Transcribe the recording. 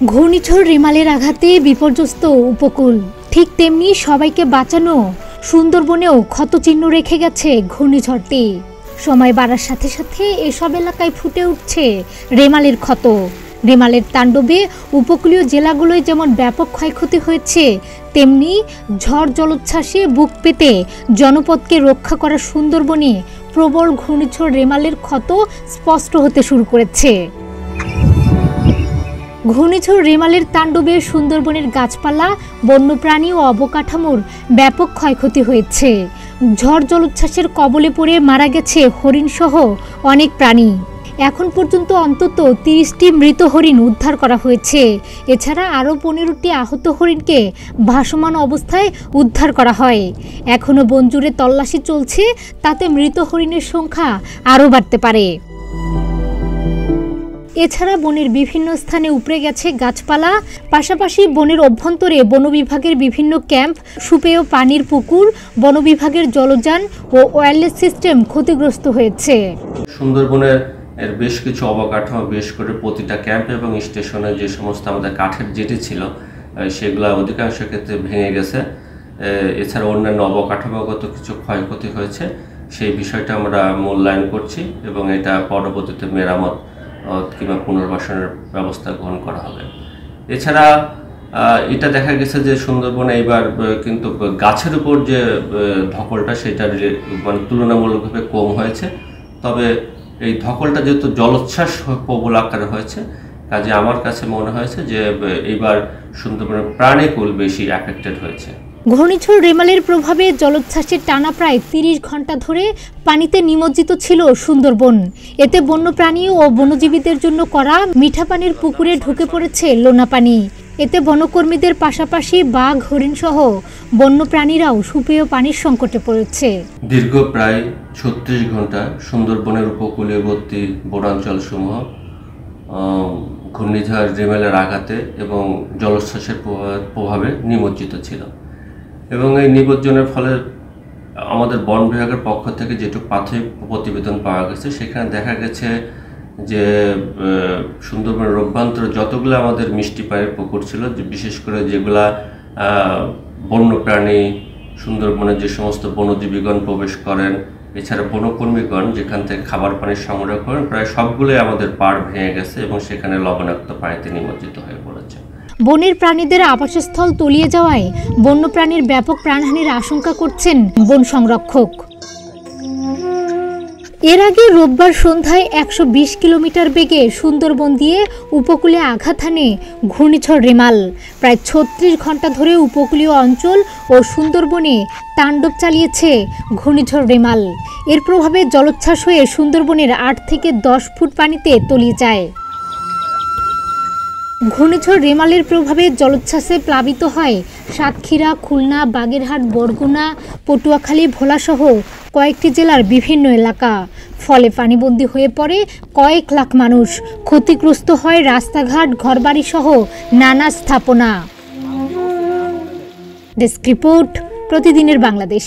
ঘূর্ণিঝড় রেমালের আঘাতে বিপর্যস্ত উপকূল, ঠিক তেমনি সবাইকে বাঁচানো সুন্দরবনেও ক্ষতচিহ্ন রেখে গেছে ঘূর্ণিঝড়টি। সময় বাড়ার সাথে সাথে এসব এলাকায় ফুটে উঠছে রেমালের ক্ষত। রেমালের তাণ্ডবে উপকূলীয় জেলাগুলোয় যেমন ব্যাপক ক্ষয়ক্ষতি হয়েছে, তেমনি ঝড় জলোচ্ছ্বাসে বুক পেতে জনপদকে রক্ষা করা সুন্দরবনে প্রবল ঘূর্ণিঝড় রেমালের ক্ষত স্পষ্ট হতে শুরু করেছে। ঘূর্ণিঝড় রেমালের তাণ্ডবে সুন্দরবনের গাছপালা, বন্যপ্রাণী ও অবকাঠামোর ব্যাপক ক্ষয়ক্ষতি হয়েছে। ঝড় জলোচ্ছ্বাসের কবলে পড়ে মারা গেছে হরিণসহ অনেক প্রাণী। এখন পর্যন্ত অন্তত 30টি মৃত হরিণ উদ্ধার করা হয়েছে। এছাড়া আরও 15টি আহত হরিণকে ভাসমান অবস্থায় উদ্ধার করা হয়। এখনও বন জুড়ে তল্লাশি চলছে, তাতে মৃত হরিণের সংখ্যা আরও বাড়তে পারে। এছাড়া বনের বিভিন্ন স্থানে উপড়ে গেছে গাছপালা, পাশাপাশি বনের অভ্যন্তরে বন বিভাগের বিভিন্ন ক্যাম্প, সুপেয় পানির পুকুর, বন বিভাগের জলযান ও ওয়্যারলেস সিস্টেম ক্ষতিগ্রস্ত হয়েছে। সুন্দরবনের বেশ কিছু অবকাঠামো, বিশেষ করে প্রতিটা ক্যাম্প এবং স্টেশনে যে সমস্ত আমাদের কাঠের জেটি ছিল, সেগুলো অধিকাংশ ক্ষেত্রে ভেঙে গেছে। এছাড়া অন্যান্য অবকাঠামোগত কিছু ক্ষয়ক্ষতি হয়েছে, সেই বিষয়টা আমরা মূল্যায়ন করছি এবং এটা পরবর্তীতে মেরামত কিংবা পুনর্বাসনের ব্যবস্থা গ্রহণ করা হবে। এছাড়া এটা দেখা গেছে যে সুন্দরবনে এইবার কিন্তু গাছের উপর যে ধকলটা, সেটা মানে তুলনামূলকভাবে কম হয়েছে। তবে এই ধকলটা যেহেতু জলোচ্ছ্বাস প্রবল আকারে হয়েছে, কাজে আমার কাছে মনে হয়েছে যে এইবার সুন্দরবনের প্রাণীকুল বেশি অ্যাফেক্টেড হয়েছে। ঘূর্ণিঝড় রেমালের প্রভাবে জলোচ্ছ্বাসের টানা প্রায় 30 ঘন্টা ধরে পানিতে নিমজ্জিত ছিল সুন্দরবন। এতে বন্যপ্রাণী ও বনজীবীদের জন্য করা মিঠা পানির পুকুরে ঢুকে পড়েছে লোনা পানি। এতে বনকর্মীদের পাশাপাশি বাঘ, হরিণ সহ বন্যপ্রাণীরাও সুপেয় পানির সংকটে পড়েছে। দীর্ঘ প্রায় 36 ঘন্টা সুন্দরবনের উপকূলীয়বর্তী বনাঞ্চল সমূহ ঘূর্ণিঝড় রেমালের আঘাতে এবং জলোচ্ছ্বাসের প্রভাবে নিমজ্জিত ছিল। এবং এই নিমজ্জনের ফলে আমাদের বন বিভাগের পক্ষ থেকে যেটুকু প্রাথমিক প্রতিবেদন পাওয়া গেছে, সেখানে দেখা গেছে যে সুন্দরবনের অভ্যন্তরে যতগুলো আমাদের মিষ্টি পানির পুকুর ছিল, বিশেষ করে যেগুলা বন্যপ্রাণী, সুন্দরবনে যে সমস্ত বনজীবীগণ প্রবেশ করেন, এছাড়া বনকর্মীগণ যেখান থেকে খাবার পানি সংগ্রহ করেন, প্রায় সবগুলোই আমাদের পাড় ভেঙে গেছে এবং সেখানে লবণাক্ত পানিতে নিমজ্জিত হয়ে পড়েছে। বনের প্রাণীদের আবাসস্থল তলিয়ে যাওয়ায় বন্যপ্রাণীর ব্যাপক প্রাণহানির আশঙ্কা করছেন বন সংরক্ষক। এর আগে রোববার সন্ধ্যায় 120 কিলোমিটার বেগে সুন্দরবন দিয়ে উপকূলে আঘাত হানে ঘূর্ণিঝড় রেমাল। প্রায় 36 ঘন্টা ধরে উপকূলীয় অঞ্চল ও সুন্দরবনে তাণ্ডব চালিয়েছে ঘূর্ণিঝড় রেমাল। এর প্রভাবে জলোচ্ছ্বাস হয়ে সুন্দরবনের 8 থেকে 10 ফুট পানিতে তলিয়ে যায়। ঘূর্ণিঝড় রেমালের প্রভাবে জলোচ্ছ্বাসে প্লাবিত হয় সাতক্ষীরা, খুলনা, বাগেরহাট, বরগুনা, পটুয়াখালী, ভোলাসহ কয়েকটি জেলার বিভিন্ন এলাকা। ফলে পানিবন্দী হয়ে পড়ে কয়েক লাখ মানুষ। ক্ষতিগ্রস্ত হয় রাস্তাঘাট, ঘরবাড়ি সহ নানা স্থাপনা। ডেস্ক রিপোর্ট, প্রতিদিনের বাংলাদেশ।